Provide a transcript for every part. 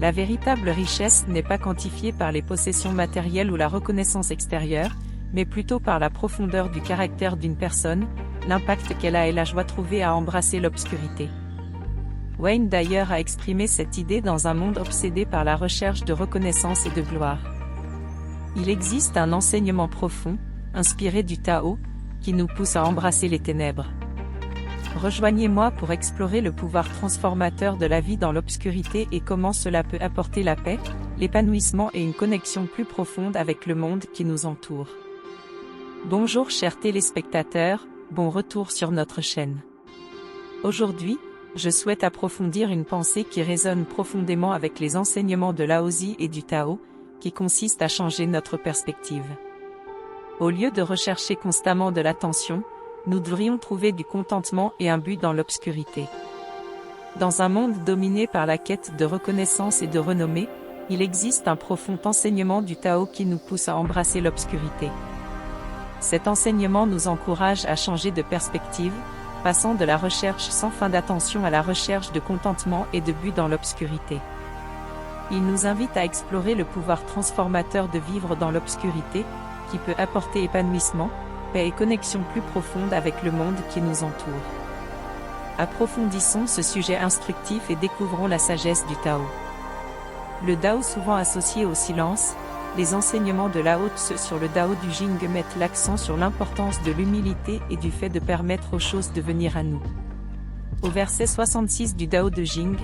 La véritable richesse n'est pas quantifiée par les possessions matérielles ou la reconnaissance extérieure, mais plutôt par la profondeur du caractère d'une personne, l'impact qu'elle a et la joie trouvée à embrasser l'obscurité. Wayne Dyer a exprimé cette idée dans un monde obsédé par la recherche de reconnaissance et de gloire. Il existe un enseignement profond, inspiré du Tao, qui nous pousse à embrasser les ténèbres. Rejoignez-moi pour explorer le pouvoir transformateur de la vie dans l'obscurité et comment cela peut apporter la paix, l'épanouissement et une connexion plus profonde avec le monde qui nous entoure. Bonjour chers téléspectateurs, bon retour sur notre chaîne. Aujourd'hui, je souhaite approfondir une pensée qui résonne profondément avec les enseignements de Laozi et du Tao, qui consiste à changer notre perspective. Au lieu de rechercher constamment de l'attention, nous devrions trouver du contentement et un but dans l'obscurité. Dans un monde dominé par la quête de reconnaissance et de renommée, il existe un profond enseignement du Tao qui nous pousse à embrasser l'obscurité. Cet enseignement nous encourage à changer de perspective, passant de la recherche sans fin d'attention à la recherche de contentement et de but dans l'obscurité. Il nous invite à explorer le pouvoir transformateur de vivre dans l'obscurité, qui peut apporter épanouissement, paix et connexion plus profonde avec le monde qui nous entoure. Approfondissons ce sujet instructif et découvrons la sagesse du Tao. Le Dao, souvent associé au silence, les enseignements de Lao Tse sur le Dao du Jing mettent l'accent sur l'importance de l'humilité et du fait de permettre aux choses de venir à nous. Au verset 66 du Dao de Jing,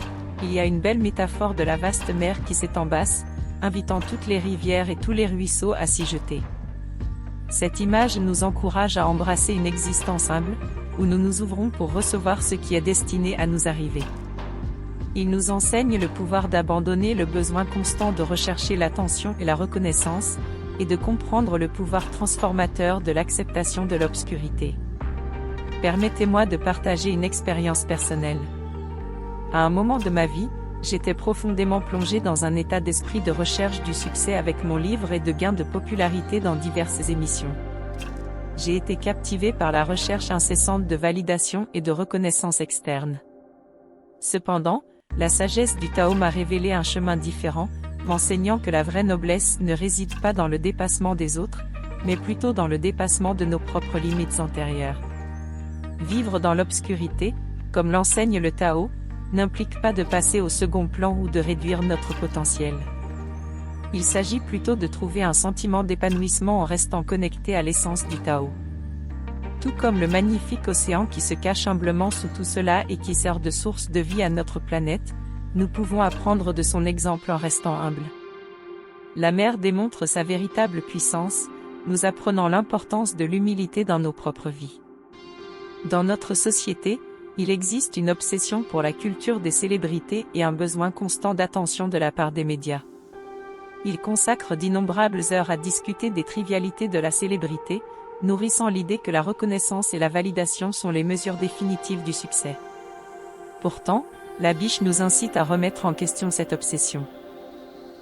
il y a une belle métaphore de la vaste mer qui s'étend basse, invitant toutes les rivières et tous les ruisseaux à s'y jeter. Cette image nous encourage à embrasser une existence humble, où nous nous ouvrons pour recevoir ce qui est destiné à nous arriver. Il nous enseigne le pouvoir d'abandonner le besoin constant de rechercher l'attention et la reconnaissance, et de comprendre le pouvoir transformateur de l'acceptation de l'obscurité. Permettez-moi de partager une expérience personnelle. À un moment de ma vie, j'étais profondément plongé dans un état d'esprit de recherche du succès avec mon livre et de gain de popularité dans diverses émissions. J'ai été captivé par la recherche incessante de validation et de reconnaissance externe. Cependant, la sagesse du Tao m'a révélé un chemin différent, m'enseignant que la vraie noblesse ne réside pas dans le dépassement des autres, mais plutôt dans le dépassement de nos propres limites antérieures. Vivre dans l'obscurité, comme l'enseigne le Tao, n'implique pas de passer au second plan ou de réduire notre potentiel. Il s'agit plutôt de trouver un sentiment d'épanouissement en restant connecté à l'essence du Tao. Tout comme le magnifique océan qui se cache humblement sous tout cela et qui sert de source de vie à notre planète, nous pouvons apprendre de son exemple en restant humbles. La mer démontre sa véritable puissance, nous apprenant l'importance de l'humilité dans nos propres vies. Dans notre société, il existe une obsession pour la culture des célébrités et un besoin constant d'attention de la part des médias. Ils consacrent d'innombrables heures à discuter des trivialités de la célébrité, nourrissant l'idée que la reconnaissance et la validation sont les mesures définitives du succès. Pourtant, la Biche nous incite à remettre en question cette obsession.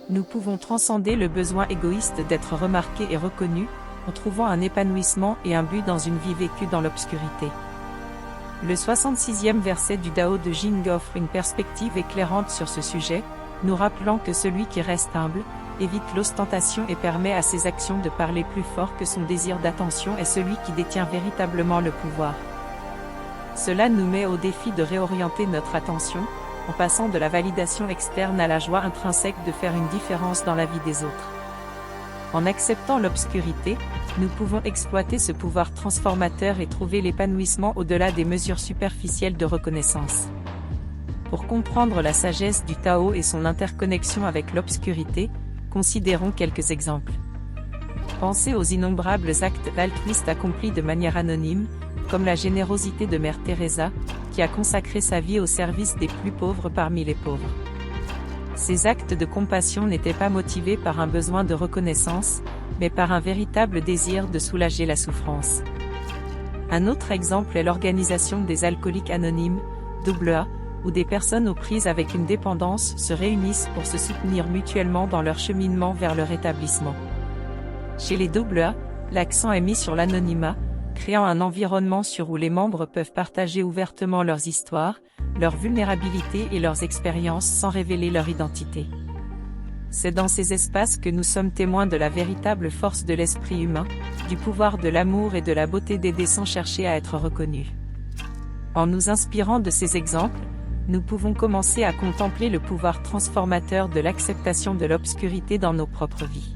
Nous pouvons transcender le besoin égoïste d'être remarqués et reconnus, en trouvant un épanouissement et un but dans une vie vécue dans l'obscurité. Le 66e verset du Dao de Jing offre une perspective éclairante sur ce sujet, nous rappelant que celui qui reste humble, évite l'ostentation et permet à ses actions de parler plus fort que son désir d'attention est celui qui détient véritablement le pouvoir. Cela nous met au défi de réorienter notre attention, en passant de la validation externe à la joie intrinsèque de faire une différence dans la vie des autres. En acceptant l'obscurité, nous pouvons exploiter ce pouvoir transformateur et trouver l'épanouissement au-delà des mesures superficielles de reconnaissance. Pour comprendre la sagesse du Tao et son interconnexion avec l'obscurité, considérons quelques exemples. Pensez aux innombrables actes altruistes accomplis de manière anonyme, comme la générosité de Mère Teresa, qui a consacré sa vie au service des plus pauvres parmi les pauvres. Ces actes de compassion n'étaient pas motivés par un besoin de reconnaissance, mais par un véritable désir de soulager la souffrance. Un autre exemple est l'organisation des alcooliques anonymes, AA, où des personnes aux prises avec une dépendance se réunissent pour se soutenir mutuellement dans leur cheminement vers leur rétablissement. Chez les AA, l'accent est mis sur l'anonymat, créant un environnement où les membres peuvent partager ouvertement leurs histoires, leurs vulnérabilités et leurs expériences sans révéler leur identité. c'est dans ces espaces que nous sommes témoins de la véritable force de l'esprit humain, du pouvoir de l'amour et de la beauté d'aider sans chercher à être reconnus. En nous inspirant de ces exemples, nous pouvons commencer à contempler le pouvoir transformateur de l'acceptation de l'obscurité dans nos propres vies.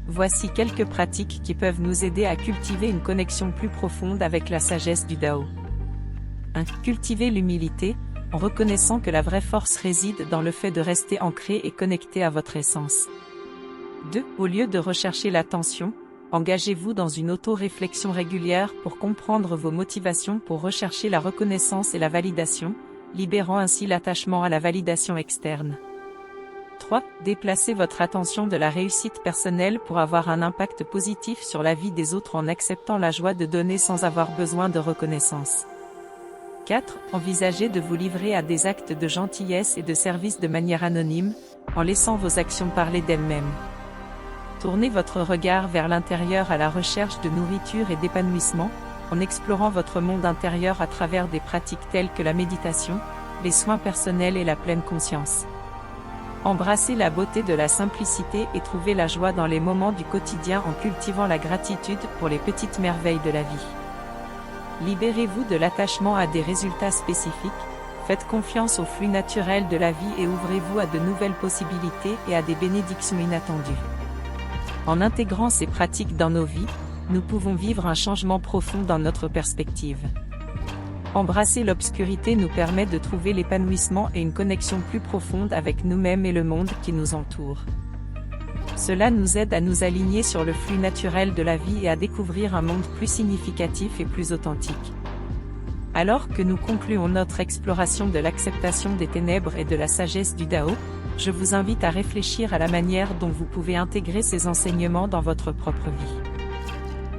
Voici quelques pratiques qui peuvent nous aider à cultiver une connexion plus profonde avec la sagesse du Dao. 1. Cultiver l'humilité, en reconnaissant que la vraie force réside dans le fait de rester ancré et connecté à votre essence. 2. Au lieu de rechercher l'attention, engagez-vous dans une auto-réflexion régulière pour comprendre vos motivations pour rechercher la reconnaissance et la validation, libérant ainsi l'attachement à la validation externe. 3. Déplacez votre attention de la réussite personnelle pour avoir un impact positif sur la vie des autres en acceptant la joie de donner sans avoir besoin de reconnaissance. 4. Envisagez de vous livrer à des actes de gentillesse et de service de manière anonyme, en laissant vos actions parler d'elles-mêmes. Tournez votre regard vers l'intérieur à la recherche de nourriture et d'épanouissement, en explorant votre monde intérieur à travers des pratiques telles que la méditation, les soins personnels et la pleine conscience. Embrassez la beauté de la simplicité et trouvez la joie dans les moments du quotidien en cultivant la gratitude pour les petites merveilles de la vie. Libérez-vous de l'attachement à des résultats spécifiques, faites confiance au flux naturel de la vie et ouvrez-vous à de nouvelles possibilités et à des bénédictions inattendues. En intégrant ces pratiques dans nos vies, nous pouvons vivre un changement profond dans notre perspective. Embrasser l'obscurité nous permet de trouver l'épanouissement et une connexion plus profonde avec nous-mêmes et le monde qui nous entoure. Cela nous aide à nous aligner sur le flux naturel de la vie et à découvrir un monde plus significatif et plus authentique. Alors que nous concluons notre exploration de l'acceptation des ténèbres et de la sagesse du Dao, je vous invite à réfléchir à la manière dont vous pouvez intégrer ces enseignements dans votre propre vie.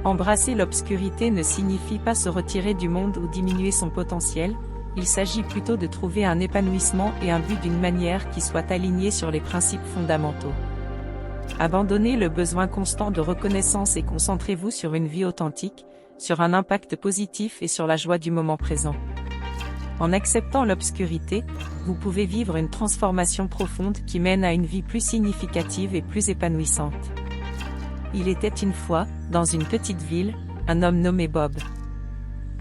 Embrasser l'obscurité ne signifie pas se retirer du monde ou diminuer son potentiel, il s'agit plutôt de trouver un épanouissement et un but d'une manière qui soit alignée sur les principes fondamentaux. Abandonnez le besoin constant de reconnaissance et concentrez-vous sur une vie authentique, sur un impact positif et sur la joie du moment présent. En acceptant l'obscurité, vous pouvez vivre une transformation profonde qui mène à une vie plus significative et plus épanouissante. Il était une fois, dans une petite ville, un homme nommé Bob.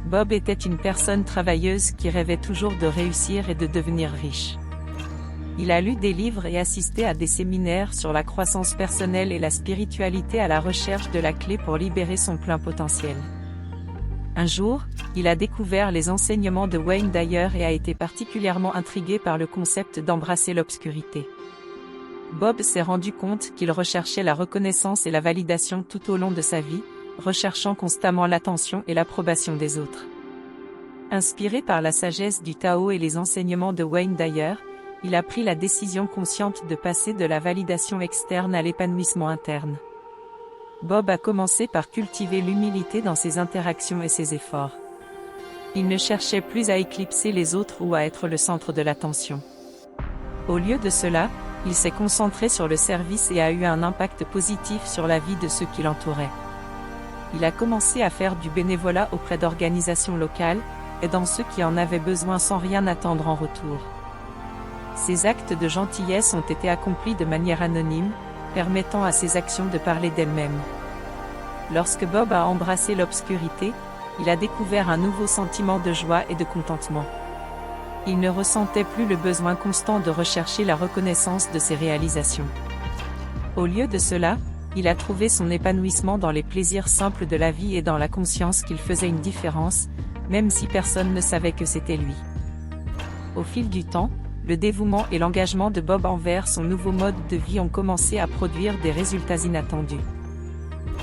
Bob était une personne travailleuse qui rêvait toujours de réussir et de devenir riche. Il a lu des livres et assisté à des séminaires sur la croissance personnelle et la spiritualité à la recherche de la clé pour libérer son plein potentiel. Un jour, il a découvert les enseignements de Wayne Dyer et a été particulièrement intrigué par le concept d'embrasser l'obscurité. Bob s'est rendu compte qu'il recherchait la reconnaissance et la validation tout au long de sa vie, recherchant constamment l'attention et l'approbation des autres. Inspiré par la sagesse du Tao et les enseignements de Wayne Dyer, il a pris la décision consciente de passer de la validation externe à l'épanouissement interne. Bob a commencé par cultiver l'humilité dans ses interactions et ses efforts. Il ne cherchait plus à éclipser les autres ou à être le centre de l'attention. Au lieu de cela, il s'est concentré sur le service et a eu un impact positif sur la vie de ceux qui l'entouraient. Il a commencé à faire du bénévolat auprès d'organisations locales, aidant ceux qui en avaient besoin sans rien attendre en retour. Ces actes de gentillesse ont été accomplis de manière anonyme, permettant à ces actions de parler d'elles-mêmes. Lorsque Bob a embrassé l'obscurité, il a découvert un nouveau sentiment de joie et de contentement. Il ne ressentait plus le besoin constant de rechercher la reconnaissance de ses réalisations. Au lieu de cela, il a trouvé son épanouissement dans les plaisirs simples de la vie et dans la conscience qu'il faisait une différence, même si personne ne savait que c'était lui. Au fil du temps, le dévouement et l'engagement de Bob envers son nouveau mode de vie ont commencé à produire des résultats inattendus.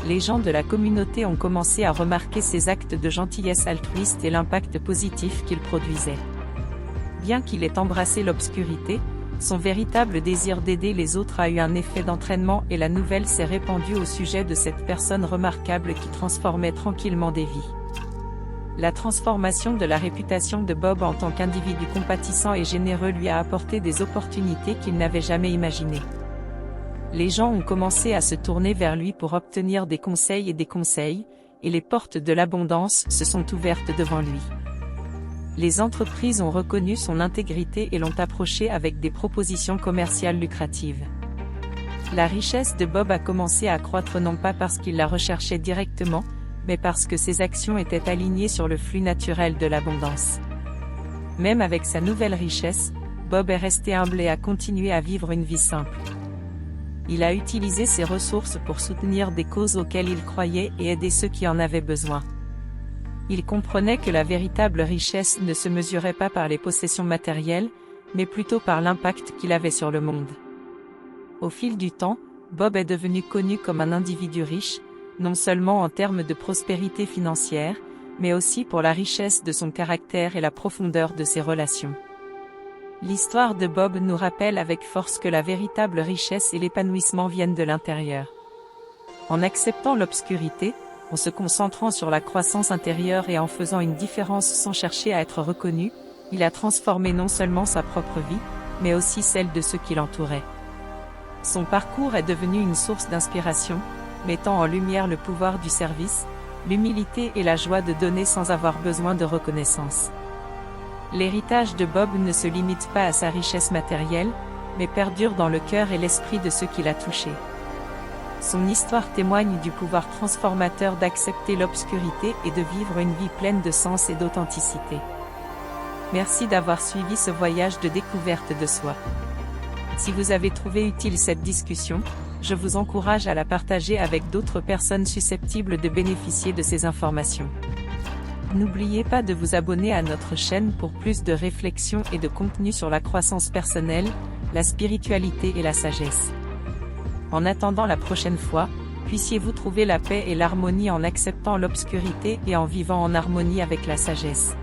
Les gens de la communauté ont commencé à remarquer ses actes de gentillesse altruiste et l'impact positif qu'il produisait. Bien qu'il ait embrassé l'obscurité, son véritable désir d'aider les autres a eu un effet d'entraînement et la nouvelle s'est répandue au sujet de cette personne remarquable qui transformait tranquillement des vies. La transformation de la réputation de Bob en tant qu'individu compatissant et généreux lui a apporté des opportunités qu'il n'avait jamais imaginées. Les gens ont commencé à se tourner vers lui pour obtenir des conseils, et les portes de l'abondance se sont ouvertes devant lui. Les entreprises ont reconnu son intégrité et l'ont approché avec des propositions commerciales lucratives. La richesse de Bob a commencé à croître non pas parce qu'il la recherchait directement, mais parce que ses actions étaient alignées sur le flux naturel de l'abondance. Même avec sa nouvelle richesse, Bob est resté humble et a continué à vivre une vie simple. Il a utilisé ses ressources pour soutenir des causes auxquelles il croyait et aider ceux qui en avaient besoin. Il comprenait que la véritable richesse ne se mesurait pas par les possessions matérielles, mais plutôt par l'impact qu'il avait sur le monde. Au fil du temps, Bob est devenu connu comme un individu riche, non seulement en termes de prospérité financière, mais aussi pour la richesse de son caractère et la profondeur de ses relations. L'histoire de Bob nous rappelle avec force que la véritable richesse et l'épanouissement viennent de l'intérieur. En acceptant l'obscurité, en se concentrant sur la croissance intérieure et en faisant une différence sans chercher à être reconnu, il a transformé non seulement sa propre vie, mais aussi celle de ceux qui l'entouraient. Son parcours est devenu une source d'inspiration, mettant en lumière le pouvoir du service, l'humilité et la joie de donner sans avoir besoin de reconnaissance. L'héritage de Bob ne se limite pas à sa richesse matérielle, mais perdure dans le cœur et l'esprit de ceux qui l'a touché. Son histoire témoigne du pouvoir transformateur d'accepter l'obscurité et de vivre une vie pleine de sens et d'authenticité. Merci d'avoir suivi ce voyage de découverte de soi. Si vous avez trouvé utile cette discussion, je vous encourage à la partager avec d'autres personnes susceptibles de bénéficier de ces informations. N'oubliez pas de vous abonner à notre chaîne pour plus de réflexions et de contenu sur la croissance personnelle, la spiritualité et la sagesse. En attendant la prochaine fois, puissiez-vous trouver la paix et l'harmonie en acceptant l'obscurité et en vivant en harmonie avec la sagesse.